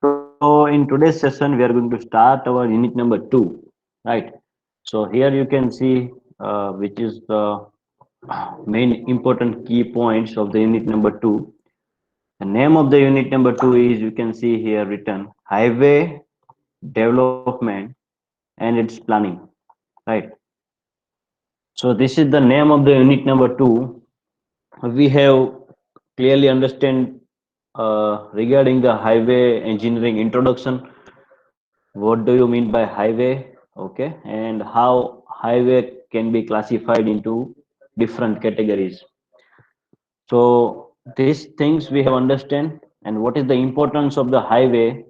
So in today's session, we are going to start our unit number 2, right? So here you can see which is the main important key points of the unit number 2. The name of the unit number 2 is, you can see here written, highway development and its planning, right? So this is the name of the unit number 2. We have clearly understand regarding the highway engineering introduction. What do you mean by highway? Okay, and how highway can be classified into different categories. So these things we have understand, and what is the importance of the highway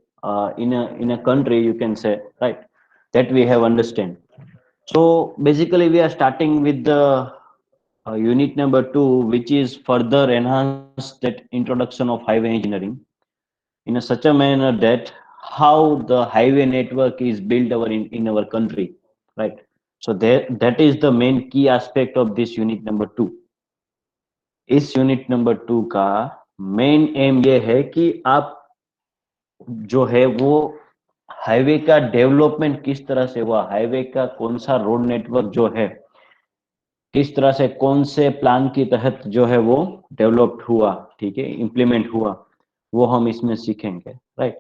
in a country, you can say, right? That we have understand. So basically, we are starting with the unit number 2, which is further enhance that introduction of highway engineering in a such a manner that how the highway network is built in our country, right? So that is the main key aspect of this unit number 2. इस unit number 2 का main M ये है कि आप जो है वो highway का डेवलपमेंट किस तरह से हुआ, हाईवे का कौन सा रोड नेटवर्क जो है किस तरह से कौन से प्लान के तहत जो है वो डेवलप्ड हुआ, ठीक है, इम्प्लीमेंट हुआ, वो हम इसमें सीखेंगे, right?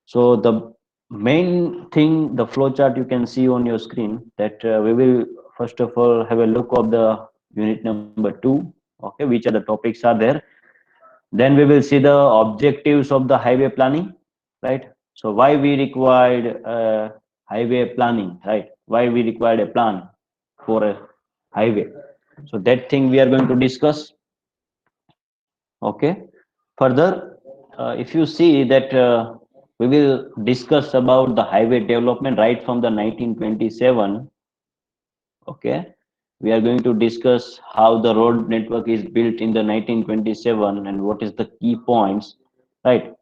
So the main thing, the flow chart you can see on your screen, that we will first of all have a look of the unit number 2, okay, which are the topics are there. Then we will see the objectives of the highway planning, right? So why we required highway planning, right? Why we required a plan for a highway? So that thing we are going to discuss. Okay. Further, if you see that we will discuss about the highway development right from the 1927. Okay. We are going to discuss how the road network is built in the 1927 and what is the key points, right?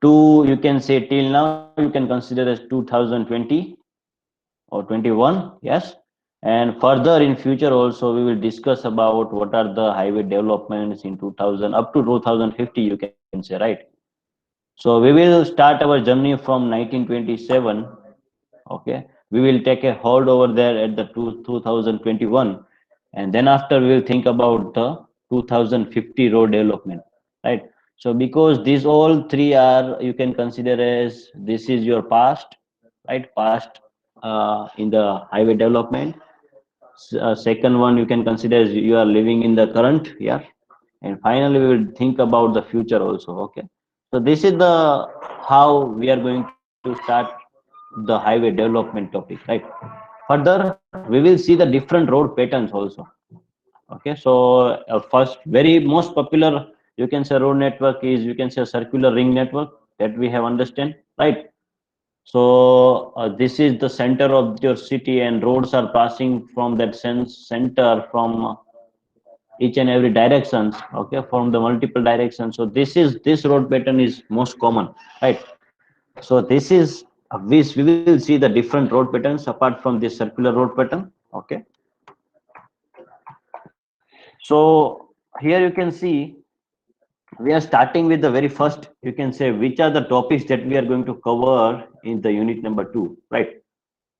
To, you can say, till now you can consider as 2020 or 21, yes. And further in future also we will discuss about what are the highway developments in 2000 up to 2050, you can say, right? So we will start our journey from 1927. Okay, we will take a hold over there at the 2021, and then after we will think about the 2050 road development, right? So because these all three are, you can consider as this is your past, right? Past in the highway development. Second one you can consider as you are living in the current, yeah. And finally we will think about the future also. Okay, so this is the how we are going to start the highway development topic, right? Further we will see the different road patterns also. Okay, so first very most popular, you can say, road network is, you can say, circular ring network that we have understand, right? So this is the center of your city and roads are passing from that sense center from each and every directions, okay, from the multiple directions. So this road pattern is most common, right? So this is this we will see the different road patterns apart from this circular road pattern. Okay, so here you can see we are starting with the very first, you can say, which are the topics that we are going to cover in the unit number 2, right?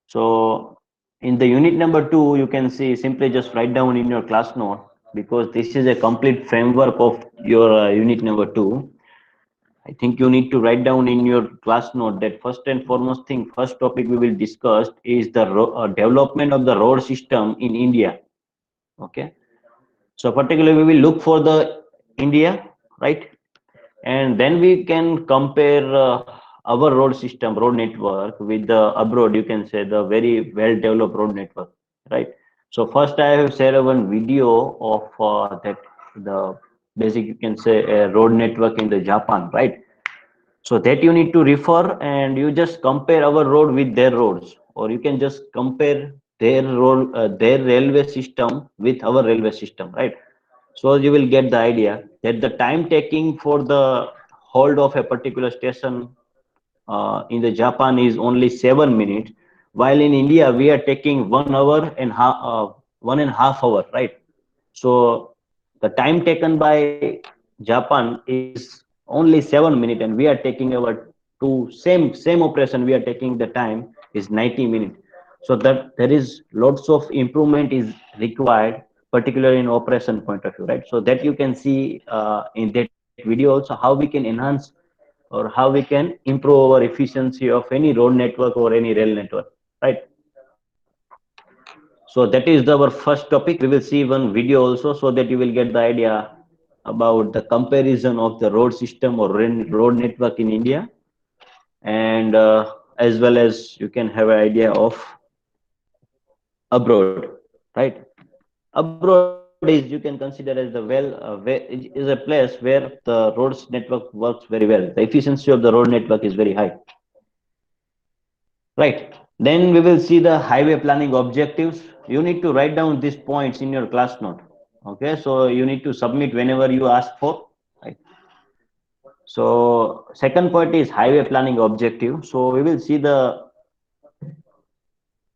So in the unit number 2, you can see, simply just write down in your class note, because this is a complete framework of your unit number 2. I think you need to write down in your class note that first and foremost thing, first topic we will discuss is the development of the road system in India. Okay. So particularly we will look for the India, right? And then we can compare our road system, road network with the abroad, you can say, the very well developed road network, right? So first I have shared one video of that the basic, you can say, road network in the Japan, right? So that you need to refer and you just compare our road with their roads, or you can just compare their road, their railway system with our railway system, right? So you will get the idea that the time taking for the hold of a particular station in the Japan is only 7 minutes, while in India we are taking 1 hour and 1.5 hours, right? So the time taken by Japan is only 7 minutes, and we are taking our two same operation. We are taking the time is 90 minutes. So that there is lots of improvement is required, particularly in operation point of view, right? So that you can see in that video also how we can enhance or how we can improve our efficiency of any road network or any rail network, right? So that is our first topic. We will see one video also so that you will get the idea about the comparison of the road system or road network in India, and as well as you can have an idea of abroad, right? Abroad is you can consider as the is a place where the roads network works very well. The efficiency of the road network is very high, right? Then we will see the highway planning objectives. You need to write down these points in your class note. Okay, so you need to submit whenever you ask for. Right? So second point is highway planning objective. So we will see the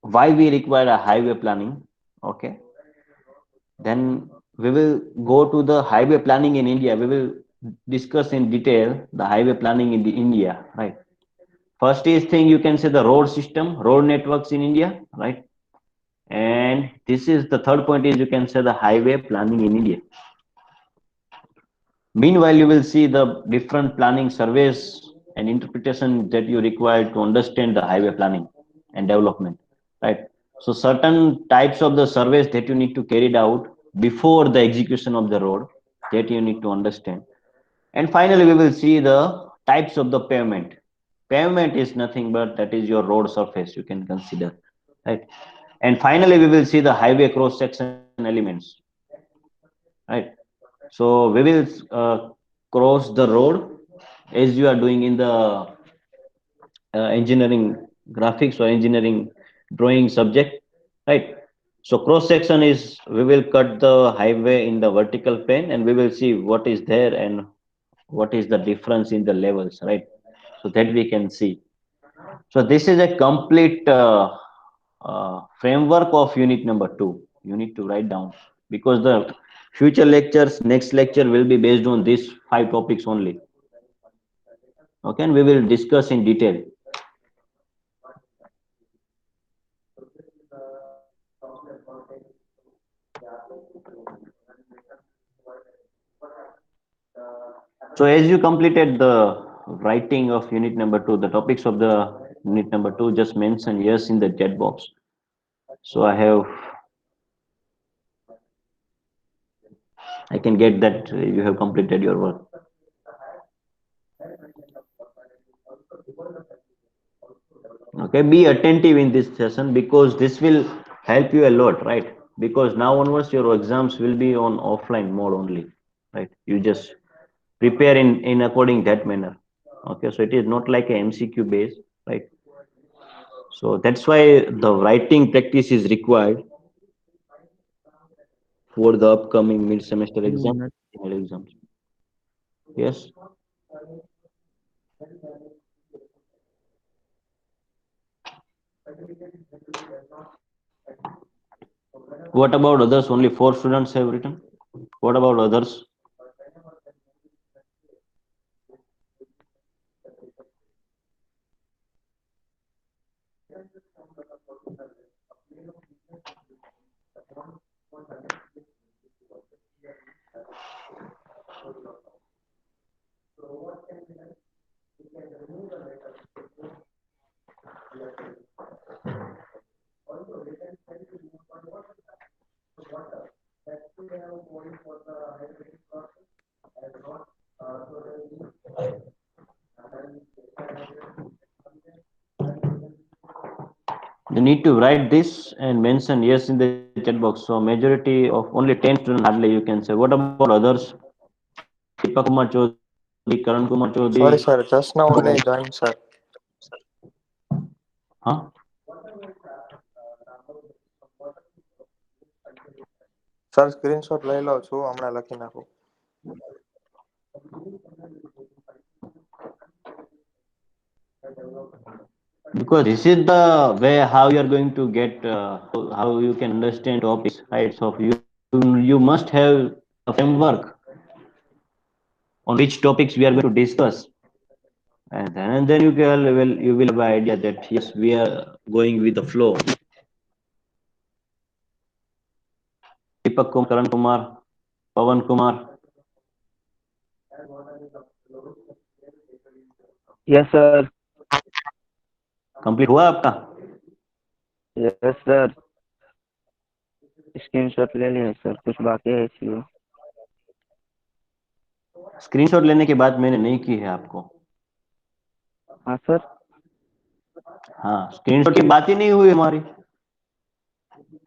why we require a highway planning. Okay, then we will go to the highway planning in India. We will discuss in detail the highway planning in the India. Right. First is thing you can say the road system, road networks in India. Right. And this is the third point is you can say the highway planning in India. Meanwhile, you will see the different planning surveys and interpretation that you require to understand the highway planning and development, right? So certain types of the surveys that you need to carry it out before the execution of the road that you need to understand. And finally, we will see the types of the pavement. Pavement is nothing but that is your road surface you can consider, right? And finally, we will see the highway cross section elements, right? So we will cross the road as you are doing in the engineering graphics or engineering drawing subject, right? So cross section is we will cut the highway in the vertical plane and we will see what is there and what is the difference in the levels, right? So that we can see. So this is a complete framework of unit number 2. You need to write down because the future lectures, next lecture will be based on these 5 topics only. Okay, and we will discuss in detail. So as you completed the writing of unit number 2, the topics of the unit number 2 just mention yes in the chat box. So I can get that you have completed your work. Okay, be attentive in this session because this will help you a lot, right? Because now onwards your exams will be on offline mode only, right? You just prepare in according that manner. Okay, so it is not like a MCQ base, right? So that's why the writing practice is required for the upcoming mid semester exam, final exams. Yes. What about others? Only 4 students have written. What about others? You need to write this and mention yes in the chat box. So majority of only 10 students hardly you can say. What about others? Deepak Kumar Chaudhary, Karan Kumar Chaudhary. Sorry, sir. Just now only I joined, sir. Huh? Sir screenshot લઈ લઉં છું હમણાં લખી નાખું. Because this is the way how you are going to get how you can understand topics, right? So you must have a framework on which topics we are going to discuss, and then you will have an idea that yes, we are going with the flow. Deepak Kumar, Karan Kumar, Pawan Kumar, yes sir. Complete हुआ आपका? Yes sir, screenshot ले लिया sir, कुछ बाकी है इसलिए। Screenshot लेने की बात मैंने नहीं की है आपको। हाँ सर। हाँ, स्क्रीनशॉट की बात ही नहीं हुई हमारी,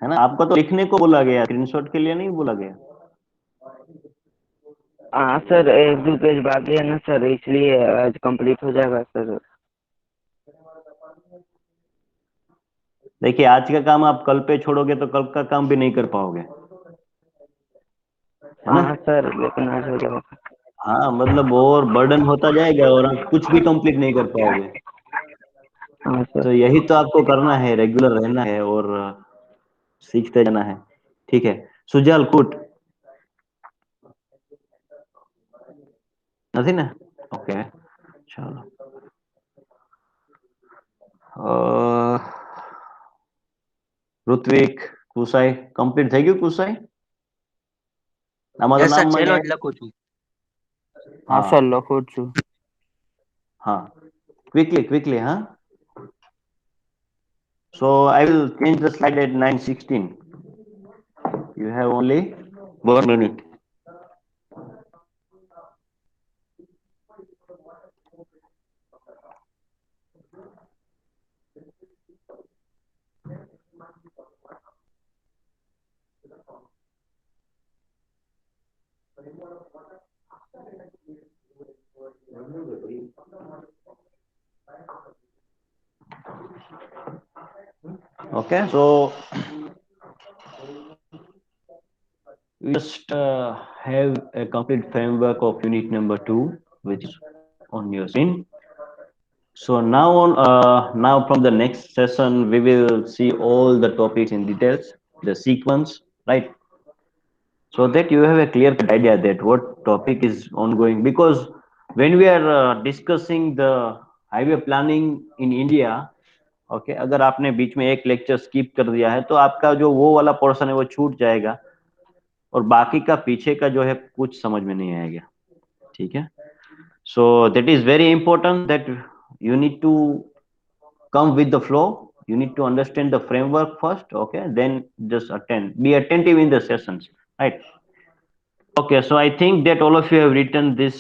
है ना? आपको तो लिखने को बोला गया, स्क्रीनशॉट के लिए नहीं बोला गया। हाँ सर, एक दो पेज बाकी है ना सर, इसलिए आज कंप्लीट हो जाएगा सर। देखिए, आज का काम आप कल पे छोड़ोगे तो कल का काम भी नहीं कर पाओगे, है ना? हाँ सर, लेकिन आज हो जाएगा। हाँ, मतलब और बर्डन होता जाएगा और आप कुछ भी कंप्लीट नहीं कर पाओगे। हाँ सर। तो यही तो आपको करना है, रेगुलर रहना है और सीखते जाना है। ठीक है, सुजल कुट નથી ને? ઓકે, ચાલો. ઋત્વિક, કુસાઈ કમ્પ્લીટ થઈ ગયું? કુસાઈ આમાં તો યસ સર, નામમાં છેલ્લો ક્યાંય જ લખું છું. हाँ હા सर, लखोट છું। હા, ક્વિકલી હા. So I will change the slide at 9:16. You have only 1 minute. Okay, so we just have a complete framework of unit number 2, which is on your screen. So now from the next session, we will see all the topics in details, the sequence, right? So that you have a clear cut idea that what topic is ongoing. Because when we are discussing the highway planning in India, okay अगर आपने बीच में एक lecture skip कर दिया है तो आपका जो वो वाला पोर्शन है वो छूट जाएगा और बाकी का पीछे का जो है कुछ समझ में नहीं आएगा। ठीक है, so that is very important that you need to come with the flow, you need to understand the framework first, okay, then just be attentive in the sessions, right? Okay, so I think that all of you have written this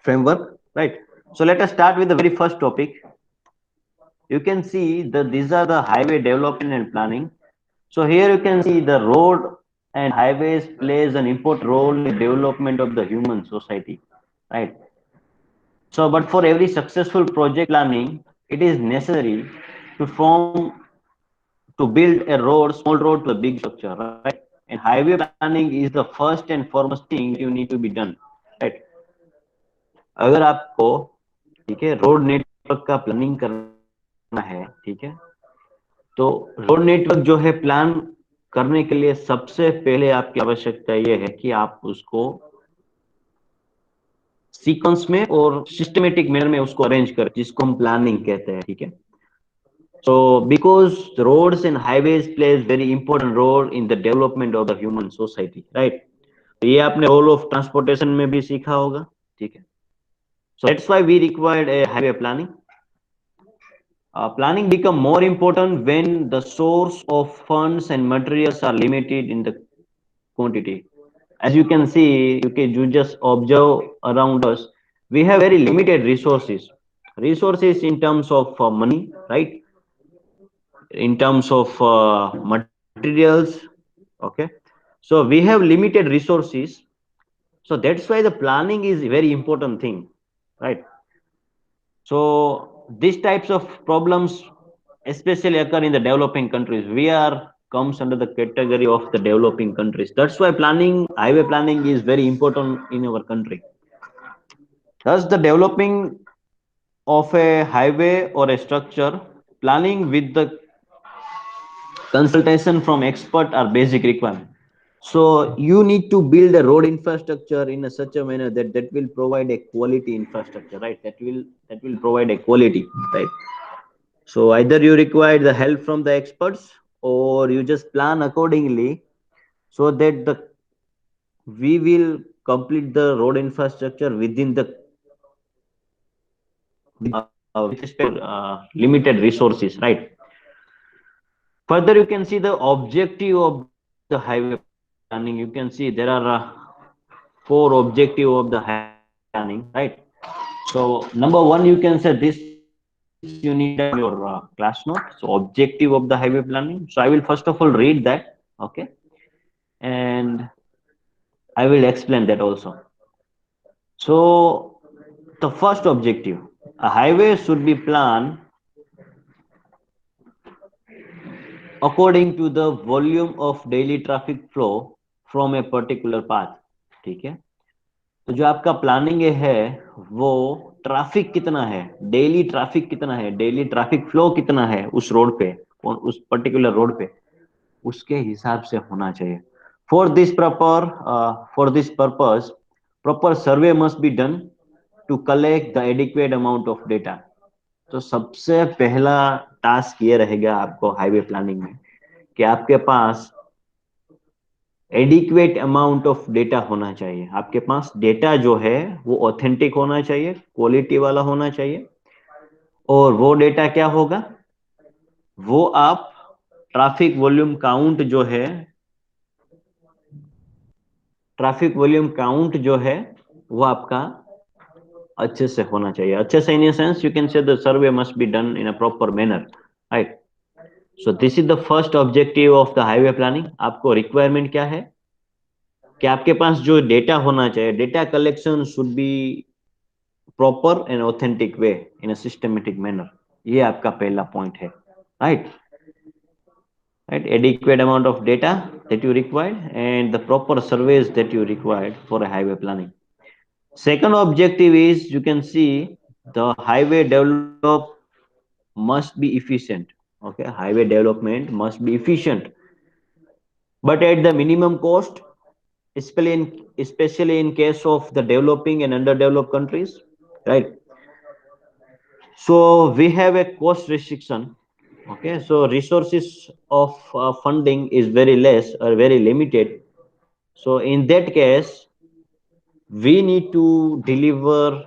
framework, right? So let us start with the very first topic. You can see that these are the highway development and planning. So here you can see the road and highways plays an important role in development of the human society, right? So, but for every successful project planning, it is necessary to build a road, small road to a big structure, right? And highway planning is the first and foremost thing you need to be done, right? अगर आपको, ठीक है, road network का planning करना है, ठीक है, तो रोड नेटवर्क जो है प्लान करने के लिए सबसे पहले आपकी आवश्यकता यह है कि आप उसको सीक्वेंस में और सिस्टमेटिक मैनर में उसको अरेंज करें, जिसको हम प्लानिंग कहते हैं। ठीक है, so because the roads and highways plays very important role in the development of the human society, right? तो ये आपने रोल ऑफ ट्रांसपोर्टेशन में भी सीखा होगा। ठीक है, so that's why we required a highway planning. Planning become more important when the source of funds and materials are limited in the quantity. As you can see, you just observe around us, we have very limited resources. Resources in terms of money, right? In terms of materials, okay? So we have limited resources. So that's why the planning is a very important thing, right? So these types of problems especially occur in the developing countries. We are comes under the category of the developing countries. That's why planning, highway planning is very important in our country. Thus the developing of a highway or a structure, planning with the consultation from expert are basic requirement. So you need to build a road infrastructure in a such a manner that that will provide a quality infrastructure, right? That will provide a quality, right? So either you require the help from the experts or you just plan accordingly so that the we will complete the road infrastructure within the with respect to limited resources, right? Further, you can see the objective of the highway planning. You can see there are four objective of the highway planning, right? So number one, you can say this you need to write down in your class note. So objective of the highway planning. So I will first of all read that, okay, and I will explain that also. So the first objective, a highway should be planned according to the volume of daily traffic flow from a particular path. ठीक है, तो जो आपका planning है वो traffic कितना है, daily traffic कितना है, डेली ट्रैफिक फ्लो कितना है उस रोड पे, उस पर्टिकुलर रोड पे, उसके हिसाब से होना चाहिए. For this purpose proper survey must be done to collect the adequate amount of data. तो सबसे पहला टास्क ये रहेगा आपको हाईवे प्लानिंग में कि आपके पास एडिक्वेट अमाउंट ऑफ डेटा होना चाहिए. आपके पास डेटा जो है वो ऑथेंटिक होना चाहिए, क्वालिटी वाला होना चाहिए. और वो डेटा क्या होगा, वो आप ट्रैफिक वॉल्यूम काउंट जो है, ट्रैफिक वॉल्यूम काउंट जो है वो आपका अच्छे से होना चाहिए. अच्छे से in sense you can say the survey must be done in a proper manner, right. So this is the first objective of the highway planning. आपको रिक्वायरमेंट क्या है कि आपके पास जो डेटा होना चाहिए, data collection should be proper and authentic way in a systematic manner. ये आपका पहला पॉइंट है, right. Right, adequate amount of data that you required and the proper surveys that you required for a highway planning. Second objective is, you can see, the highway develop must be efficient. Okay, highway development must be efficient, but at the minimum cost, especially in case of the developing and underdeveloped countries, right? So we have a cost restriction. Okay, so resources of funding is very less or very limited. So in that case, we need to deliver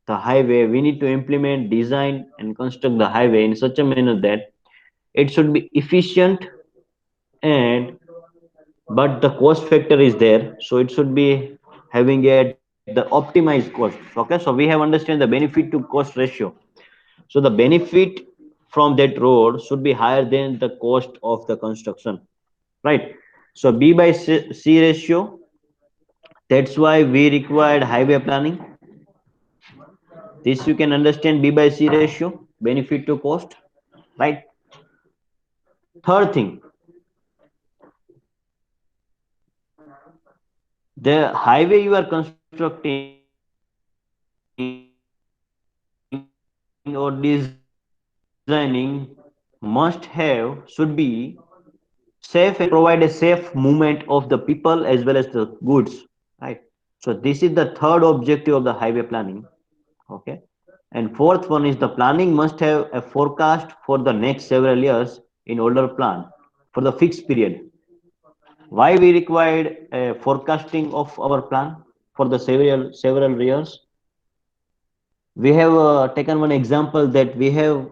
the highway, we need to implement, design, and construct the highway in such a manner that it should be efficient, and but the cost factor is there, so it should be having at the optimized cost. Okay, so we have understand the benefit to cost ratio. So the benefit from that road should be higher than the cost of the construction, right? So B by C ratio. That's why we required highway planning. This you can understand, B by C ratio, benefit to cost, right? Third thing, the highway you are constructing or designing should be safe and provide a safe movement of the people as well as the goods, right? So this is the third objective of the highway planning. Okay, and fourth one is the planning must have a forecast for the next several years in order plan for the fixed period. Why we required a forecasting of our plan for the several years? We have taken one example that we have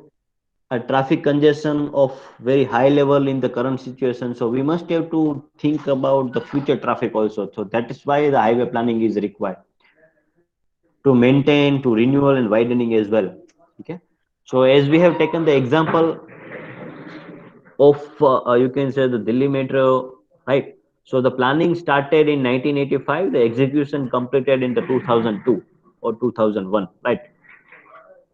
a traffic congestion of very high level in the current situation, so we must have to think about the future traffic also. So that is why the highway planning is required to maintain, to renewal and widening as well. Okay, so as we have taken the example of you can say the Delhi Metro, right? So the planning started in 1985, the execution completed in the 2002 or 2001, right?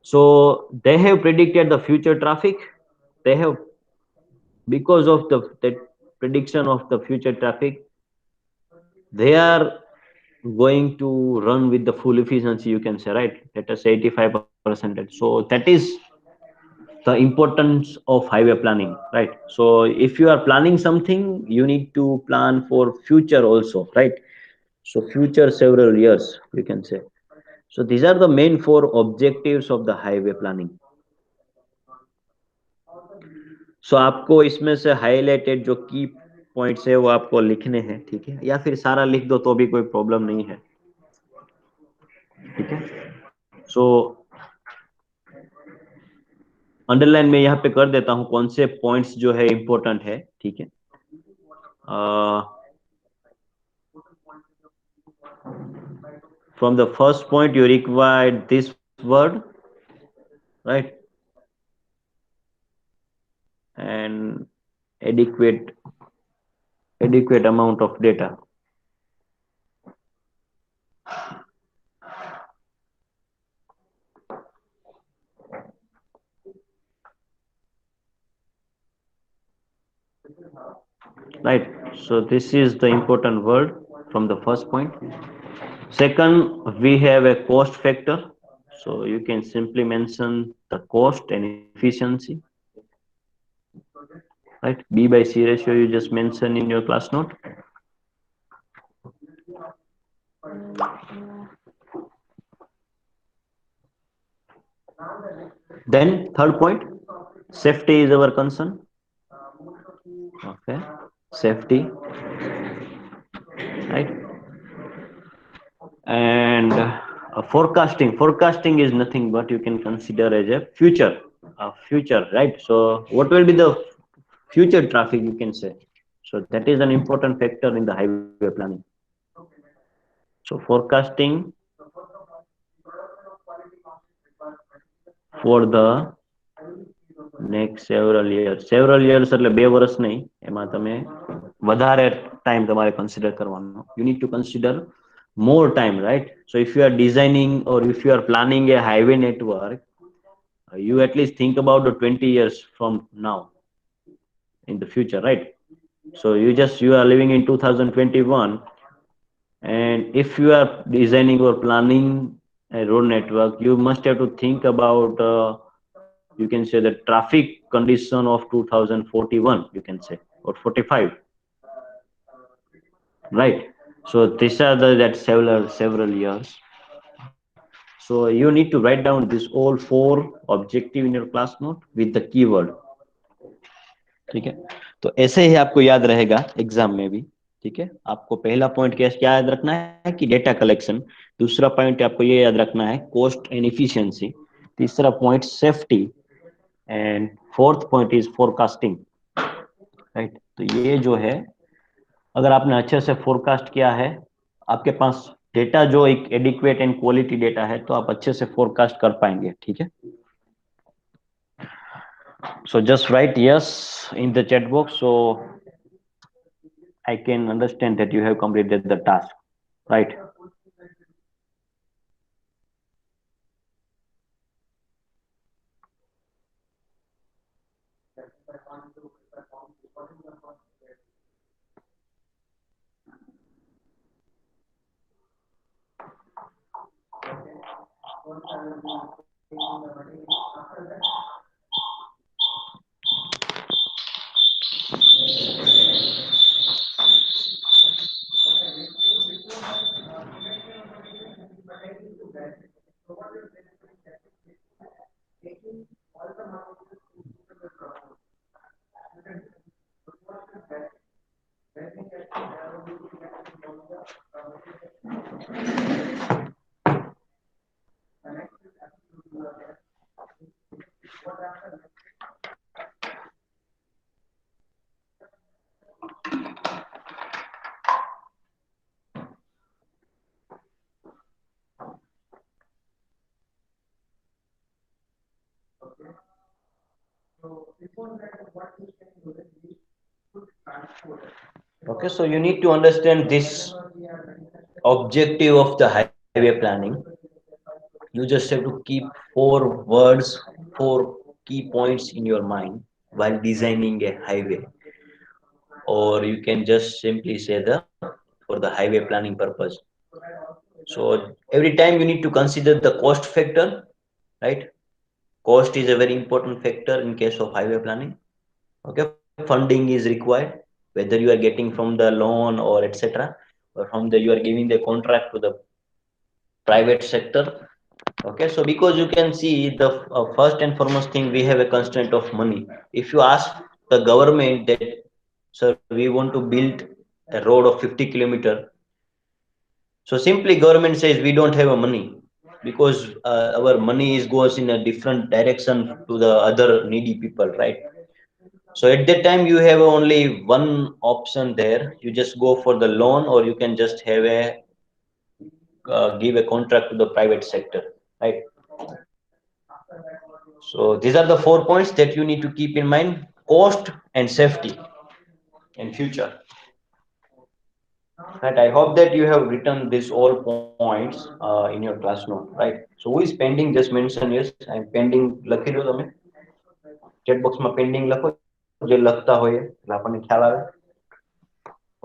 So they have predicted the future traffic. They have, because of the prediction of the future traffic, they are going to run with the full efficiency, you can say, right? Let us say 85%. So that is the importance of highway planning, right? So if you are planning something, you need to plan for future also, right? So future several years, we can say. So these are the main four objectives of the highway planning. सो आपको इसमें से highlighted जो की points है वो आपको लिखने हैं, ठीक है, या फिर सारा लिख दो तो भी कोई प्रॉब्लम नहीं है, ठीक है। सो अंडरलाइन में यहाँ पे कर देता हूँ कौन से पॉइंट्स जो है इंपॉर्टेंट है, ठीक है। From the first point you required this word, right, and adequate amount of data. Right, so this is the important word from the first point. Second, we have a cost factor, so you can simply mention the cost and efficiency, right? B by C ratio you just mention in your class note. Then third point, safety is our concern. Okay, safety, right? And forecasting is nothing but you can consider as a future, right? So what will be the future traffic, you can say. So that is an important factor in the highway planning. So forecasting for the next several years એટલે 2 વર્ષ નહીં, એમાં તમે વધારે time તમારે consider કરવાનો. You need to consider more time, right? So if you are designing or if you are planning a highway network, you at least think about the 20 years from now in the future, right? So you are living in 2021, and if you are designing or planning a road network, you must have to think about you can say the traffic condition of 2041, you can say, or 45, right? So these are that several years. So you need to write down this all four objective in your class note with the keyword, ठीक है। तो ऐसे ही आपको याद रहेगा exam में भी, ठीक है। आपको पहला पॉइंट क्या याद रखना है कि डेटा कलेक्शन, दूसरा पॉइंट आपको ये याद रखना है कॉस्ट एंड इफिशियंसी, तीसरा point safety, and fourth point is forecasting, right. तो ये जो है, अगर आपने अच्छे से फोरकास्ट किया है, आपके पास डेटा जो एक एडिक्वेट एंड क्वालिटी डेटा है, तो आप अच्छे से फोरकास्ट कर पाएंगे, ठीक है। So just write yes in the chat box so I can understand that you have completed the task, right? Okay, so you need to understand this objective of the highway planning. You just have to keep four key points in your mind while designing a highway, or you can just simply say the for the highway planning purpose. So every time you need to consider the cost factor, right? Cost is a very important factor in case of highway planning. Okay, funding is required, whether you are getting from the loan or etc., or from the you are giving the contract to the private sector. Okay, so because you can see the first and foremost thing, we have a constraint of money. If you ask the government that, sir, we want to build a road of 50 km, so simply government says we don't have a money, because our money is goes in a different direction to the other needy people, right? So at that time you have only one option there. You just go for the loan, or you can just have a give a contract to the private sector, right? So these are the 4 points that you need to keep in mind: cost and safety and future. Right. I hope that you have written these all points in your class note. Right. So who is pending? Just mention yes. I'm pending. લખી દો તમે chat બોક્સમાં pending લખો જે લખતા હોય એટલે આપણને ખ્યાલ આવે.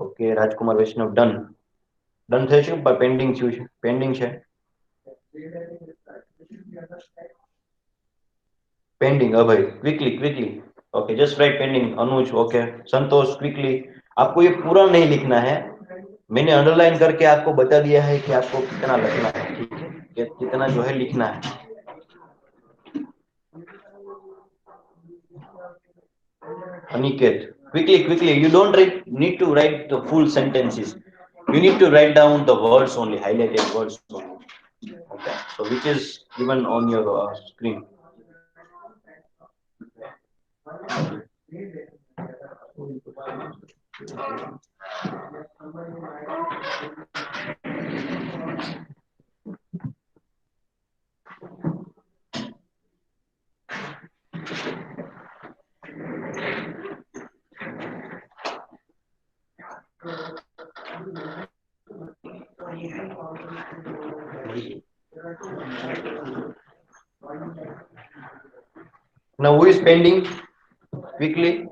Okay, Rajkumar Vaishnav done. Done થઈ છે પણ પેન્ડિંગ થયું છે. પેન્ડિંગ છે. Pending Abhay quickly quickly. Okay, just right pending. Anuj okay. Santosh quickly. आपको ये पूरा नहीं लिखना है, मैंने अंडरलाइन करके आपको बता दिया है कि आपको कितना लिखना है, ठीक है, कितना जो है लिखना है. Aniket, quickly quickly, you don't need to write the full sentences, you need to write down the words only, highlighted words only. Okay, so which is given on your screen. Now who is pending? Quickly.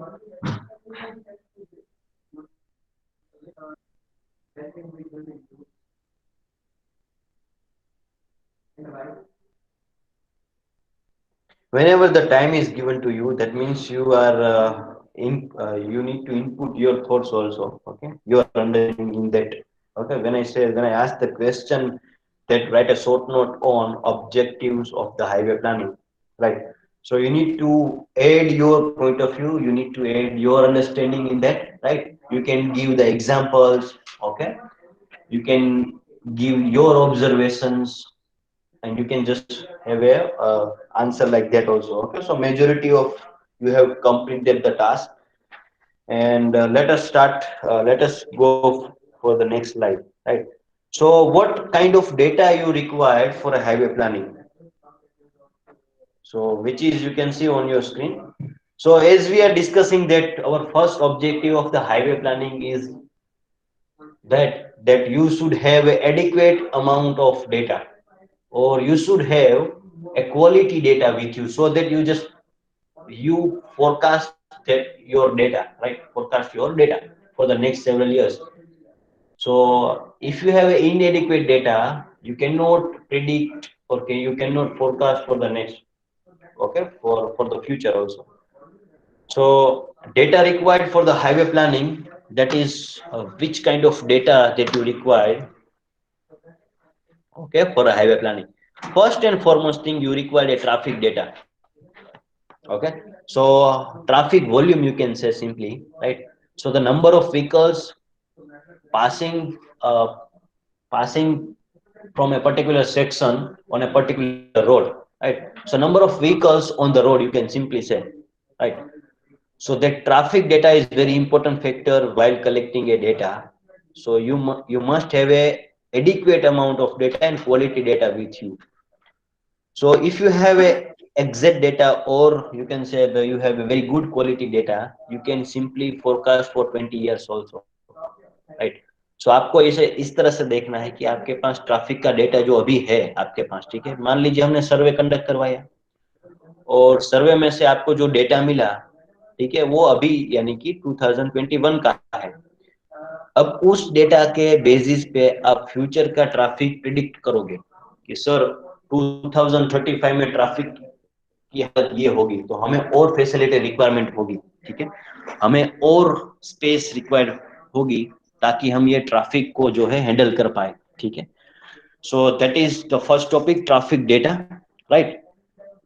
Whenever the time is given to you, that means you are you need to input your thoughts also. Okay, you are understanding in that. Okay, when I ask the question that write a short note on objectives of the highway planning, right? So you need to add your point of view, you need to add your understanding in that, right? You can give the examples. Okay, you can give your observations, and you can just have a answer like that also. Okay, so majority of you have completed the task, and let us start. Let us go for the next slide, right? So what kind of data you required for a highway planning? So which is you can see on your screen. So as we are discussing that our first objective of the highway planning is that you should have an adequate amount of data, or you should have a quality data with you, so that you forecast that your data, right? Forecast your data for the next several years. So if you have inadequate data, you cannot predict, okay, you cannot forecast for the next, okay, for the future also. So data required for the highway planning, that is which kind of data that you require, okay, for a highway planning. First and foremost thing, you require a traffic data. Okay, so traffic volume, you can say simply, right? So the number of vehicles passing passing from a particular section on a particular road, right? So number of vehicles on the road, you can simply say, right? So that traffic data is very important factor while collecting a data. So you must have a adequate amount of data and quality data with you. So if you have a exact data, or you can say that you have a very good quality data, you can simply forecast for 20 years also, right? So आपको इसे इस तरह से देखना है कि आपके पास traffic का डेटा जो अभी है आपके पास, ठीक है, मान लीजिए हमने सर्वे कंडक्ट करवाया और सर्वे में से आपको जो डेटा मिला, ठीक है, वो अभी यानी कि 2021 का है. अब उस डेटा के बेसिस पे आप फ्यूचर का ट्रैफिक प्रिडिक्ट करोगे कि सर 2035 में ट्रैफिक की हालत ये होगी तो हमें और फैसिलिटी रिक्वायरमेंट होगी, ठीक है, हमें और स्पेस रिक्वायर्ड होगी ताकि हम ये ट्रैफिक को जो है हैंडल कर पाए, ठीक है। So that is the first topic, traffic data, right.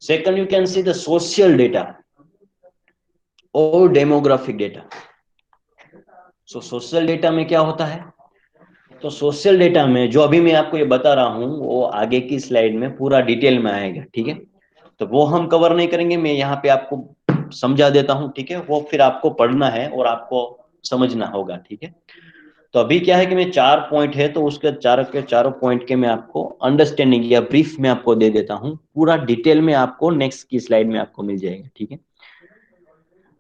Second, you can see the social data और डेमोग्राफिक डेटा। सो सोशल डेटा में क्या होता है, तो सोशल डेटा में जो अभी मैं आपको ये बता रहा हूँ वो आगे की स्लाइड में पूरा डिटेल में आएगा, ठीक है, तो वो हम कवर नहीं करेंगे, मैं यहाँ पे आपको समझा देता हूँ, ठीक है, वो फिर आपको पढ़ना है और आपको समझना होगा, ठीक है। तो अभी क्या है कि मैं 4 पॉइंट है तो उसके चारों के चारों पॉइंट के मैं आपको अंडरस्टैंडिंग या ब्रीफ में आपको दे देता हूँ, पूरा डिटेल में आपको नेक्स्ट की स्लाइड में आपको मिल जाएगा, ठीक है।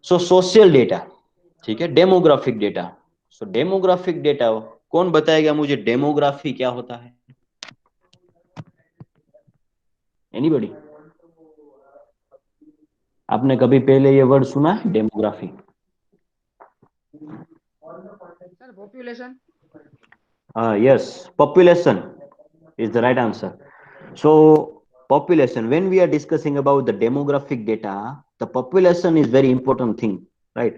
सो सोशल डेटा, ठीक है, डेमोग्राफिक डेटा। सो डेमोग्राफिक डेटा, कौन बताएगा मुझे डेमोग्राफी क्या होता है? एनीबॉडी? आपने कभी पहले ये वर्ड सुना है demography? Sir population. Yes, population is the right answer. So population, when we are discussing about the demographic data, the population is very important thing, right?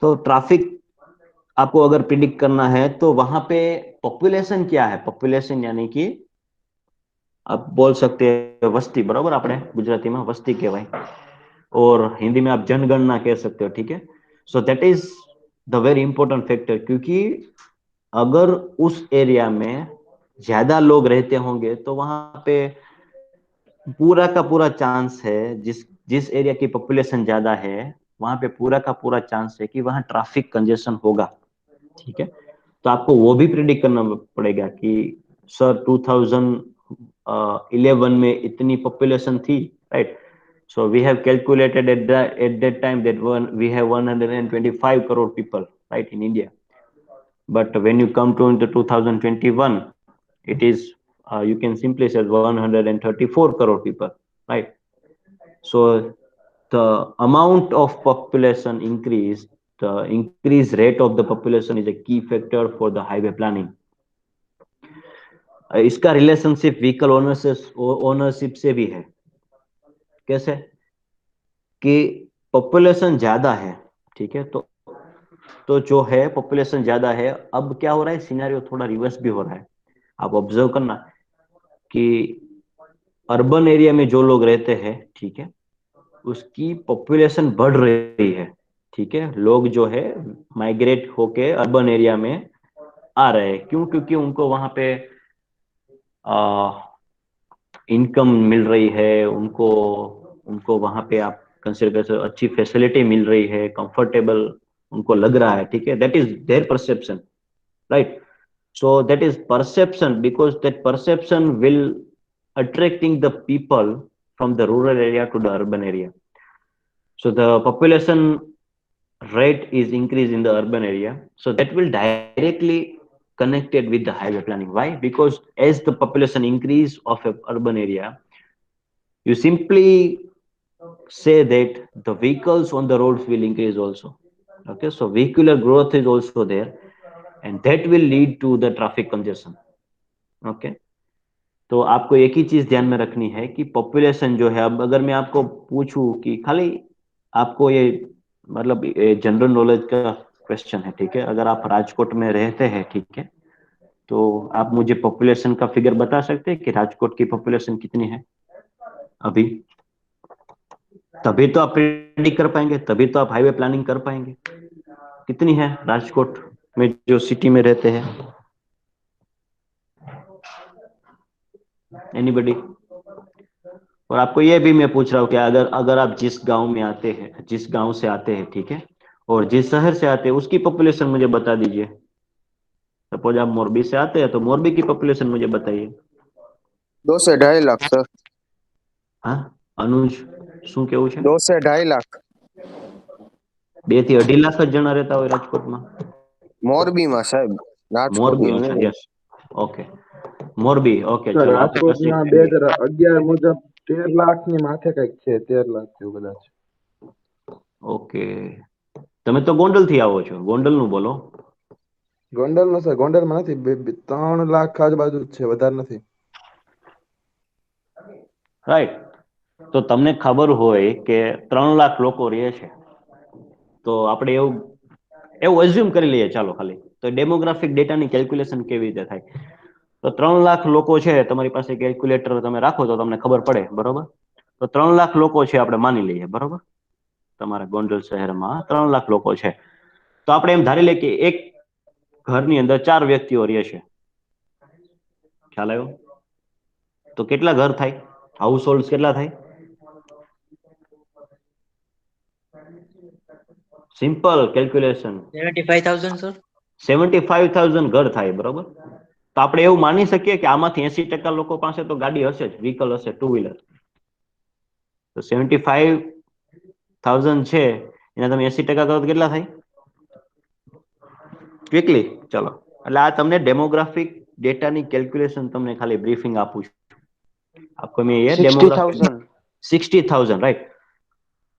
तो ट्रैफिक आपको अगर प्रिडिक्ट करना है तो वहां पे पॉपुलेशन क्या है, पॉपुलेशन यानी कि आप बोल सकते हैं वस्ती, बराबर, आपने गुजराती में वस्ती कहवाय और हिंदी में आप जनगणना कह सकते हो, ठीक है। So that is the very important factor, क्योंकि अगर उस एरिया में ज्यादा लोग रहते होंगे तो वहां पे पूरा का पूरा चांस है, जिस जिस एरिया की पॉपुलेशन ज्यादा है वहां पे पूरा का पूरा चांस है कि वहां ट्रैफिक कंजेशन होगा, ठीक है। तो आपको वो भी प्रिडिक्ट करना पड़ेगा कि सर 2011 में इतनी पॉपुलेशन थी, right. So we have calculated at that time that we have 125 crore people, right, in India. But when you come to into 2021, it is you can simply say 134 crore people, right? So the amount of population increase, the increase rate of the population is a key factor for the highway planning. इसका relationship vehicle ownership से भी है। कैसे? कि population ज्यादा है, ठीक है, तो जो है पॉपुलेशन ज्यादा है, अब क्या हो रहा है, सिनेरियो थोड़ा रिवर्स भी हो रहा है। आप ऑब्जर्व करना कि अर्बन एरिया में जो लोग रहते हैं, ठीक है, उसकी पॉपुलेशन बढ़ रही है, ठीक है, लोग जो है माइग्रेट होके अर्बन एरिया में आ रहे हैं। क्यों? क्योंकि उनको वहां पे इनकम मिल रही है, उनको उनको वहां पे आप कंसिडर कर सकते हो अच्छी फैसिलिटी मिल रही है, कंफर्टेबल उनको लग रहा है, ठीक है, that is their perception, right. So that is perception, because that perception will attracting the people from the rural area to the urban area. So the population rate is increased in the urban area, so that will directly connected with the highway planning. Why? Because as the population increase of a urban area, you simply say that the vehicles on the roads will increase also. Okay, so vehicular growth is also there, and that will lead to the traffic congestion. Okay, तो आपको एक ही चीज ध्यान में रखनी है कि population जो है, अब अगर मैं आपको पूछूं कि खाली आपको ये मतलब जनरल नॉलेज का क्वेश्चन है, ठीक है, अगर आप राजकोट में रहते हैं, ठीक है, तो आप मुझे पॉपुलेशन का फिगर बता सकते हैं कि राजकोट की पॉपुलेशन कितनी है अभी? तभी तो आप प्रेडिक्ट कर पाएंगे, तभी तो आप हाईवे प्लानिंग कर पाएंगे। कितनी है राजकोट में जो सिटी में रहते हैं? एनीबडी? और आपको ये भी मैं पूछ रहा हूँ कि अगर अगर आप जिस गांव में आते हैं, जिस गांव से आते हैं, ठीक है, और जिस शहर से आते हैं उसकी पॉपुलेशन मुझे बता दीजिए। सपोज आप मोरबी से आते हैं तो मोरबी की पॉपुलेशन मुझे बताइए। 2 से 2.5 लाख सर। हाँ अनुज, શું કેવું છે? 2 से 2.5 लाख 2 થી 2.5 લાખ જ જણા રહેતા હોય રાજકોટમાં? મોરબીમાં સાહેબ, મોરબી, રાજકોટમાં અચ્છા, નહીં। Yes, okay, Morbi, okay, sir ચલો આપણી પાસે રાજકોટમાં 2011 મુજબ 13 લાખની માથે કંઈક છે, 13 લાખ જેવું કદાચ. ઓકે, તમે તો ગોંડલ થી આવો છો, ગોંડલ નું બોલો. ગોંડલનો સર, ગોંડલમાં નથી, 3 લાખ આજુબાજુ જ છે, વધારે નથી. રાઈટ, તો તમને ખબર હોય કે 3 લાખ લોકો રહે છે, તો આપણે એવું એવું એઝ્યુમ કરી લઈએ, ચાલો ખાલી, તો ડેમોગ્રાફિક ડેટાની કેલ્ક્યુલેશન કેવી રીતે થાય? તો 3 લાખ લોકો છે, તમારી પાસે કેલ્ક્યુલેટર તમે રાખો તો તમને ખબર પડે, બરોબર? તો 3 લાખ લોકો છે આપણે માની લઈએ, બરોબર? તમારા ગોંડલ શહેરમાં 3 લાખ લોકો છે, તો આપણે એમ ધારી લઈએ કે એક ઘરની અંદર 4 વ્યક્તિઓ રહે છે. ખ્યાલ આવ્યો? તો કેટલા ઘર થાય? હાઉસ હોલ્ડ કેટલા થાય? Simple calculation, 75,000 sir. 75,000 ઘર થાય, બરોબર? તો આપણે એવું માની શકીએ કે આમાંથી 80% લોકો પાસે તો ગાડી હશે જ, વ્હીકલ હશે, ટુ વ્હીલર. તો 75,000 છે એના તમે 80% કરો તો કેટલા થાય? ક્વિકલી ચલો, એટલે આ તમને डेमोग्राफिक डेटा ની कैलकुलेशन તમને ખાલી ब्रीफिंग આપું છું. आपको मैं ये 60,000 60,000, राइट?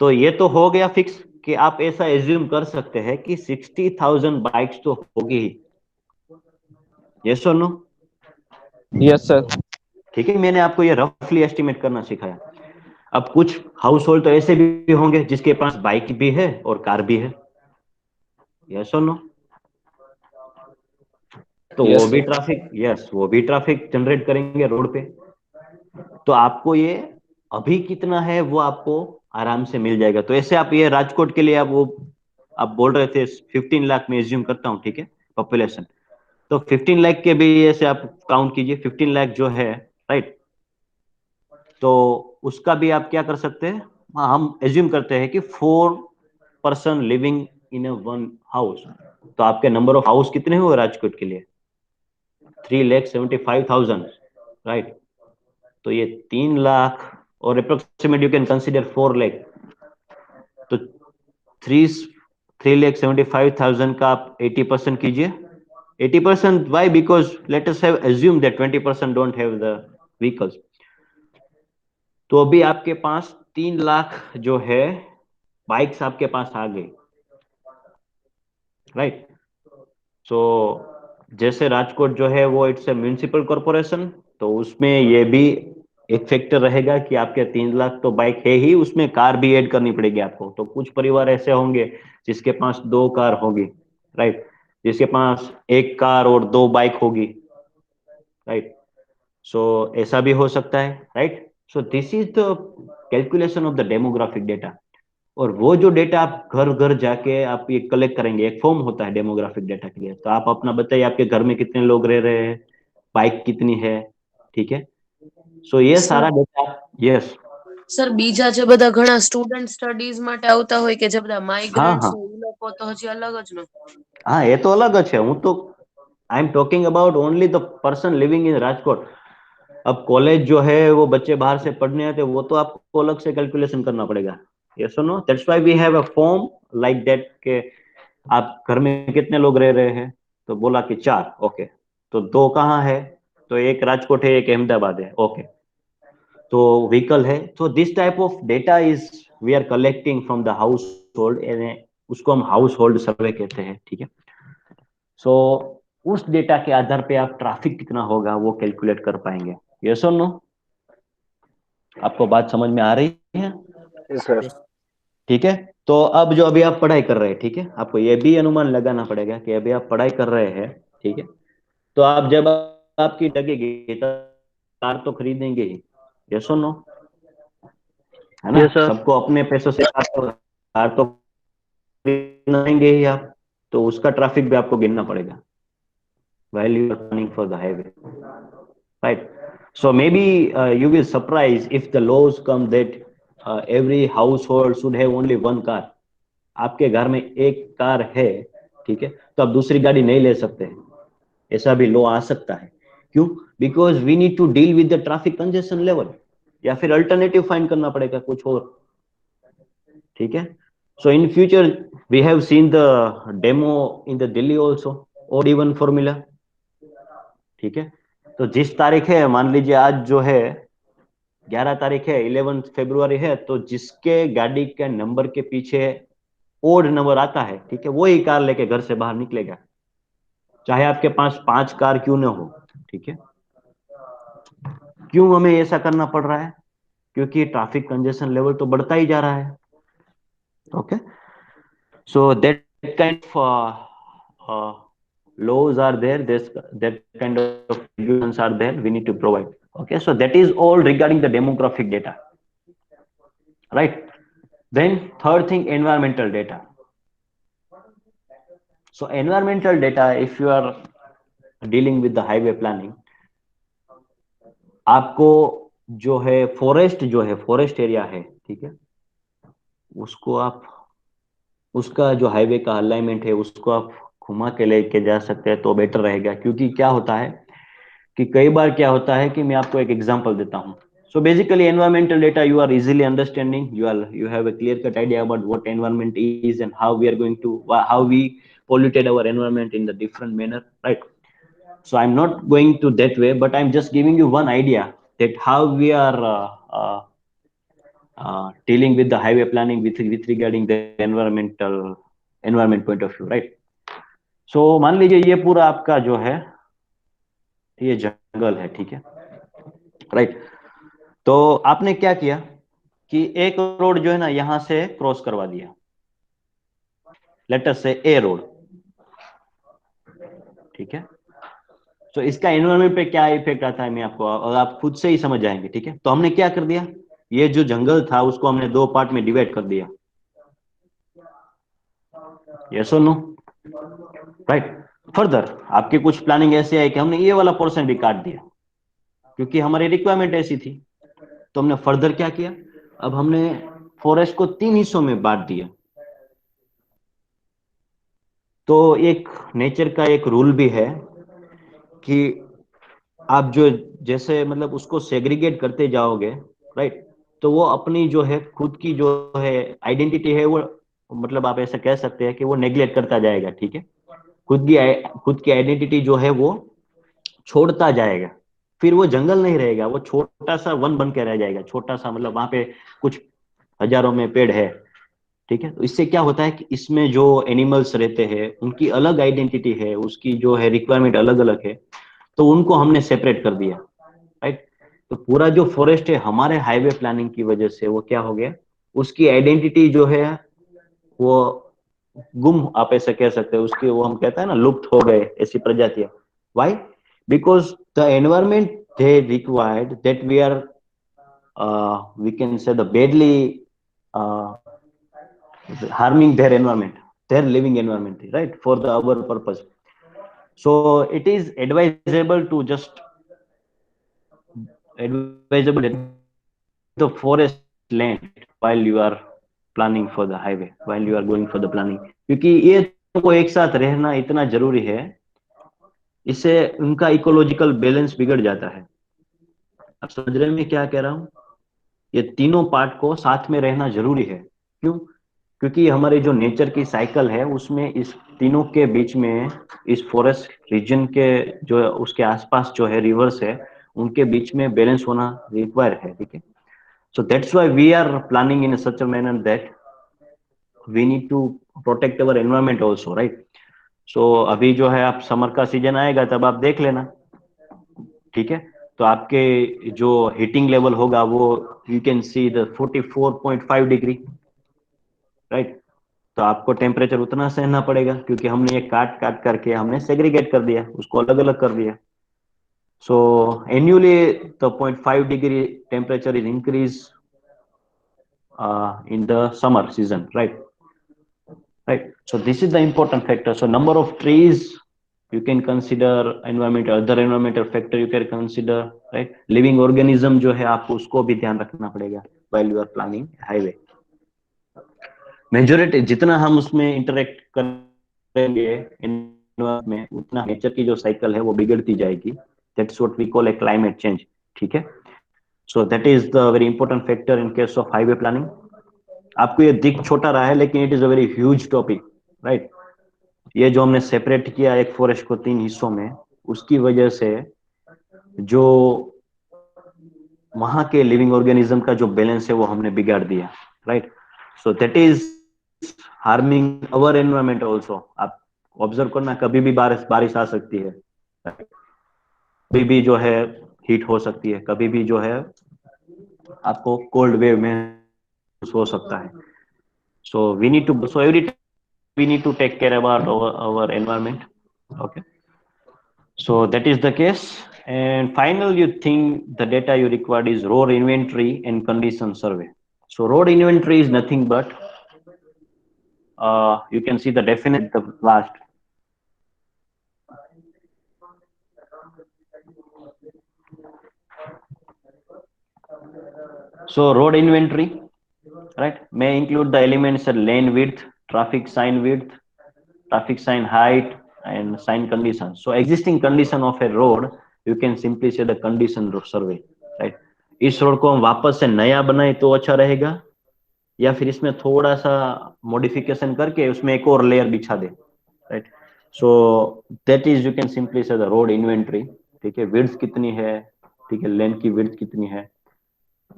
तो ये तो हो गया फिक्स कि आप ऐसा एज्यूम कर सकते हैं कि 60,000 बाइक्स तो होगी ही। यस और नो? Yes sir. ठीक है, मैंने आपको ये रफली एस्टिमेट करना सिखाया। अब कुछ हाउस होल्ड तो ऐसे भी होंगे जिसके पास बाइक भी है और कार भी है। यस और नो? तो Yes, वो भी sir. ट्रैफिक, यस, वो भी ट्रैफिक जनरेट करेंगे रोड पे। तो आपको ये अभी कितना है वो आपको आराम से मिल जाएगा। तो ऐसे आप ये राजकोट के लिए आप बोल रहे थे 15 लाख में एज्यूम करता हूँ, ठीक है, पॉपुलेशन। तो 15 लाख के भी ऐसे आप काउंट कीजिए, 15 लाख जो है, राइट? तो उसका भी आप क्या कर सकते हैं? हाँ, हम एज्यूम करते हैं कि 4 person living in a one house. तो आपके नंबर ऑफ हाउस कितने हुए राजकोट के लिए? 3,75,000, राइट? तो ये 3 लाख और approximate you can consider 4 lakh. तो 3,75,000 का आप 80% कीजिए। 80% why? Because let us have assume that 20% don't have the vehicles. तो अभी आपके पास 3 लाख जो है बाइक्स आपके पास आ गई, राइट? सो जैसे राजकोट जो है वो इट्स ए म्यूनिसिपल कॉरपोरेशन, तो उसमें ये भी एक फैक्टर रहेगा कि आपके 3 लाख तो बाइक है ही, उसमें कार भी ऐड करनी पड़ेगी आपको। तो कुछ परिवार ऐसे होंगे जिसके पास 2 कार होगी, राइट? जिसके पास 1 कार और 2 बाइक होगी, राइट? सो ऐसा भी हो सकता है, right? So this is the calculation of the demographic data. और वो जो डेटा आप घर घर जाके आप ये कलेक्ट करेंगे, एक फॉर्म होता है डेमोग्राफिक डेटा के लिए। तो आप अपना बताइए आपके घर में कितने लोग रह रहे हैं, बाइक कितनी है, ठीक है? सो ये સર सारा डेटा, यस, સર બીજા જે બધા ઘણા સ્ટુડન્ટ સ્ટડીઝ માટે આવતા હોય કે જે બધા हाँ માઇગ્રન્ટ્સ हाँ હોય એ લોકો તો હજી અલગ જ ને. हाँ, ये तो अलग है। हूँ तो I am talking about only the person living in Rajkot. अब कॉलेज जो है वो बच्चे बाहर से पढ़ने आते हैं, वो तो आपको अलग से कैलकुलेशन करना पड़ेगा। यस और no? That's why we have a form like that के आप घर में कितने लोग रह रहे हैं? तो बोला कि 4, ओके। तो 2 कहाँ है? तो एक राजकोट है, एक अहमदाबाद है, ओके। तो व्हीकल है। तो this type of data is we are collecting from the household, उसको हम हाउस होल्ड सर्वे कहते हैं, ठीक है? सो उस डेटा के आधार पे आप ट्रैफिक कितना होगा वो कैलकुलेट कर पाएंगे। यस और नो? आपको बात समझ में आ रही है? Yes, sir. ठीक है। तो अब जो अभी आप पढ़ाई कर रहे हैं, ठीक है, आपको ये भी अनुमान लगाना पड़ेगा कि अभी आप पढ़ाई कर रहे हैं, ठीक है? तो आप जब आपकी लगेगी तो कार तो खरीदेंगे ही। यस और नो? है ना? Yes, sir. सबको अपने पैसों से कार तो खरीदेंगे ही आप। तो उसका ट्रैफिक भी आपको गिनना पड़ेगा while you are planning for the highway, right? So maybe you will surprise if the laws come that every household should have only one car। आपके घर में एक कार है, ठीक है, तो आप दूसरी गाड़ी नहीं ले सकते। ऐसा भी लॉ आ सकता है। क्यों? Because we need to deal with the traffic congestion level, या फिर अल्टरनेटिव फाइंड करना पड़ेगा कुछ और, ठीक है? So in future we have seen the demo in the Delhi also, और इवन फॉर्मूला, ठीक है? तो जिस तारीख है, मान लीजिए आज जो है 11 तारीख है, 11 फरवरी है, तो जिसके गाड़ी के नंबर के पीछे ओड नंबर आता है, ठीक है, वही कार लेके घर से बाहर निकलेगा, चाहे आपके पास 5 कार क्यों ना हो, ठीक है? क्यों हमें ऐसा करना पड़ रहा है? क्योंकि ट्रैफिक कंजेशन लेवल तो बढ़ता ही जा रहा है. Okay, so that kind of laws are there, that kind of regulations are there, we need to provide. Okay, so that is all regarding the demographic data, right? Then third thing, environmental data. So environmental data, if you are dealing with the highway planning, आपको जो है forest area है, ठीक है, उसको आप, उसका जो हाईवे का अलाइनमेंट है उसको आप घुमा के लेके जा सकते हैं तो बेटर रहेगा. क्योंकि क्या होता है कि कई बार क्या होता है कि मैं आपको एक एग्जांपल देता हूँ. So basically environmental data you are easily understanding, you have a clear cut idea about what environment is and how we are going to, how we polluted our environment in the different manner, right? So I'm not going to that way, but I'm just giving you one idea that how we are dealing with the highway planning with regarding the environment point of view, right? So मान लीजिए ये पूरा आपका जो है ये जंगल है, ठीक है, राइट? तो आपने क्या किया कि एक रोड जो है ना यहां से क्रॉस करवा दिया, लेट अस से ए रोड, ठीक है. तो इसका एनवायरमेंट पे क्या इफेक्ट आता है मैं आपको, और आप खुद से ही समझ जाएंगे, ठीक है. तो हमने क्या कर दिया, ये जो जंगल था उसको हमने दो पार्ट में डिवाइड कर दिया. यस और नो, राइट? फर्दर आपकी कुछ प्लानिंग ऐसी है कि हमने ये वाला पोर्शन भी काट दिया क्योंकि हमारी रिक्वायरमेंट ऐसी थी. तो हमने फर्दर क्या किया, अब हमने फॉरेस्ट को 3 हिस्सों में बांट दिया. तो एक नेचर का एक रूल भी है कि आप जो जैसे मतलब उसको सेग्रीगेट करते जाओगे, राइट, तो वो अपनी जो है खुद की जो है आइडेंटिटी है वो, मतलब आप ऐसा कह सकते हैं कि वो नेग्लेक्ट करता जाएगा, ठीक है. खुद की आइडेंटिटी जो है वो छोड़ता जाएगा. फिर वो जंगल नहीं रहेगा, वो छोटा सा वन बन के रह जाएगा, छोटा सा, मतलब वहां पे कुछ हजारों में पेड़ है, ठीक है. तो इससे क्या होता है कि इसमें जो एनिमल्स रहते हैं उनकी अलग आइडेंटिटी है, उसकी जो है रिक्वायरमेंट अलग अलग है, तो उनको हमने सेपरेट कर दिया, राइट. तो पूरा जो फॉरेस्ट है हमारे हाईवे प्लानिंग की वजह से वो क्या हो गया, उसकी आइडेंटिटी जो है वो गुम, आप ऐसा कह सकते हैं, उसकी वो हम कहते हैं ना लुप्त हो गए ऐसी प्रजातियां. Why? Because the environment they required that we are, we can say the badly harming their environment, their living environment, right, for the our purpose. So it is advisable to just advisable that the forest land while you are planning for the highway, while you are going for the planning, क्योंकि ये को एक साथ रहना इतना जरूरी है, इससे उनका इकोलॉजिकल बैलेंस बिगड़ जाता है. आप समझ रहे हैं मैं क्या कह रहा हूँ? ये तीनों पार्ट को साथ में रहना जरूरी है. क्यों? क्योंकि हमारे जो नेचर की साइकिल है उसमें इस तीनों के बीच में, इस फॉरेस्ट रीजन के जो उसके आसपास जो है रिवर्स है, उनके बीच में बैलेंस होना रिक्वायर है, ठीक है. So that's why we are planning in such a manner that we need to protect our environment also, right. So अभी जो है आप समर का सीजन आएगा तब आप देख लेना, ठीक है. तो आपके जो हीटिंग लेवल होगा वो you can see the 44.5 degree, right. तो आपको टेम्परेचर उतना सहना पड़ेगा क्योंकि हमने ये काट काट करके हमने सेग्रीगेट कर दिया, उसको अलग अलग कर दिया. So annually the 0.5 degree temperature is increase in the summer season, right. So this is the important factor. So number of trees you can consider, environmental, other environmental factor you can consider, right. Living organism जो है आपको उसको भी ध्यान रखना पड़ेगा while you are planning highway. Majority जितना हम उसमें इंटरेक्ट करेंगे में, उतना नेचर की जो साइकिल है वो बिगड़ती जाएगी. That's what we call a climate change, ठीक है. So that is the very important factor in case of highway planning. आपको ये दिख छोटा रहा है लेकिन it is a very huge topic, right. ये जो हमने सेपरेट किया एक फॉरेस्ट को 3 हिस्सों में, उसकी वजह से जो वहां के लिविंग ऑर्गेनिज्म का जो बैलेंस है वो हमने बिगाड़ दिया, right. So that is harming our environment also. आप ऑब्जर्व करना, कभी भी बारिश आ सकती है, कभी भी जो है हीट हो सकती है, कभी भी जो है आपको कोल्ड वेव में हो सकता है. So we need to, so every time we need to take care about our environment. Okay. So that is the case. And final, you think the data you required is road inventory and condition survey. So road inventory is nothing but you can see the definition the last. So road inventory, right, may include the elements of lane width, traffic sign height, and sign conditions. So existing condition of a road, you can simply say the condition survey, right. इस road को हम वापस से नया बनाए तो अच्छा रहेगा, या फिर इसमें थोड़ा सा मॉडिफिकेशन करके उसमें एक और लेयर बिछा दे, right. So that is, you can simply say the road inventory. ठीक है, विड्थ कितनी है, ठीक है, लेंथ की विड्थ कितनी है,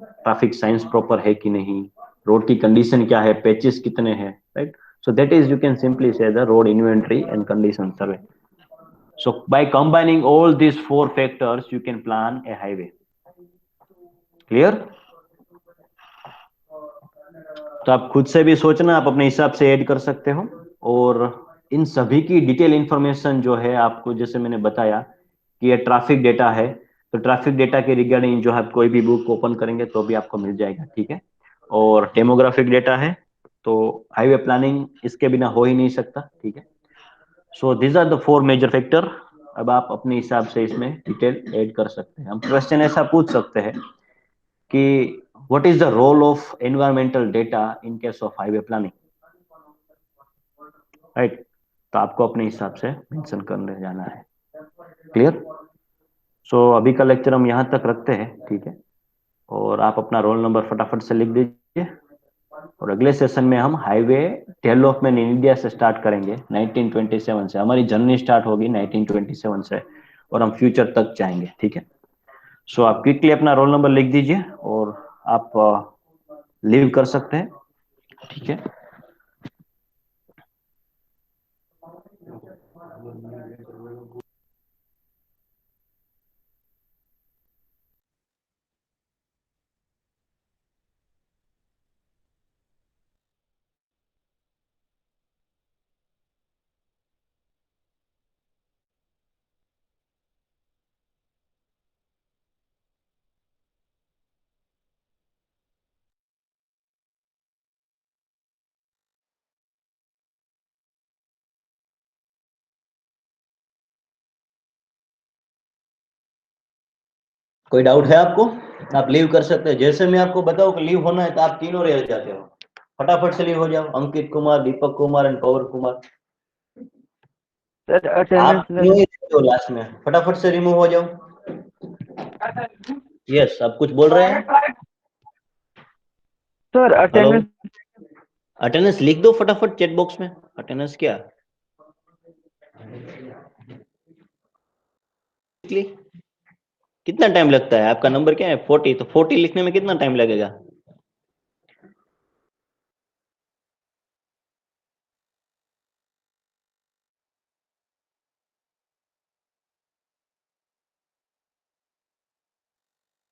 ट्रैफिक साइंस प्रॉपर है कि नहीं, रोड की कंडीशन क्या है, पैचेस कितने हैं, right. So that is, you can simply say the road inventory and condition survey. So by combining all these 4 factors, you can plan a highway. Clear? तो आप खुद से भी सोचना, आप अपने हिसाब से ऐड कर सकते हो. और इन सभी की डिटेल इंफॉर्मेशन जो है आपको, जैसे मैंने बताया कि ये ट्रैफिक डेटा है, तो ट्रैफिक डेटा के रिगार्डिंग जो है कोई भी बुक ओपन करेंगे तो भी आपको मिल जाएगा. ठीक है. और डेमोग्राफिक डेटा है, तो हाईवे प्लानिंग इसके बिना हो ही नहीं सकता. ठीक है. So these are the 4 major factor. अब आप अपने हिसाब से इसमें डिटेल ऐड कर सकते हैं. हम क्वेश्चन ऐसा पूछ सकते हैं कि what is the role of environmental data in case of highway planning, right. तो आपको अपने हिसाब से मेंशन करने जाना है. क्लियर? सो अभी का लेक्चर हम यहाँ तक रखते हैं. ठीक है. और आप अपना रोल नंबर फटाफट से लिख दीजिए. और अगले सेशन में हम हाईवे डेवलपमेंट इन इंडिया से स्टार्ट करेंगे. 1927 से हमारी जर्नी स्टार्ट होगी, 1927 से, और हम फ्यूचर तक जाएंगे. ठीक है. सो आप क्विकली अपना रोल नंबर लिख दीजिए और आप लीव कर सकते हैं. ठीक है. कोई डाउट है आपको? आप लीव कर सकते हैं. जैसे मैं आपको बताऊं कि लीव होना है तो आप तीनों रह जाते हो. फटाफट से लीव हो जाओ. अंकित कुमार, दीपक कुमार एंड पवन कुमार. सर आप अटेंडेंस तीनों ही रहते हो लास्ट में. फटाफट से रिमूव हो जाओ. यस, आप कुछ बोल रहे हैं? सर हेलो, अटेंडेंस अटेंडेंस लिख दो फटाफट चैट बॉक्स में. अटेंडेंस क्या? कितना टाइम लगता है? आपका नंबर क्या है? 40. तो 40 लिखने में कितना टाइम लगेगा?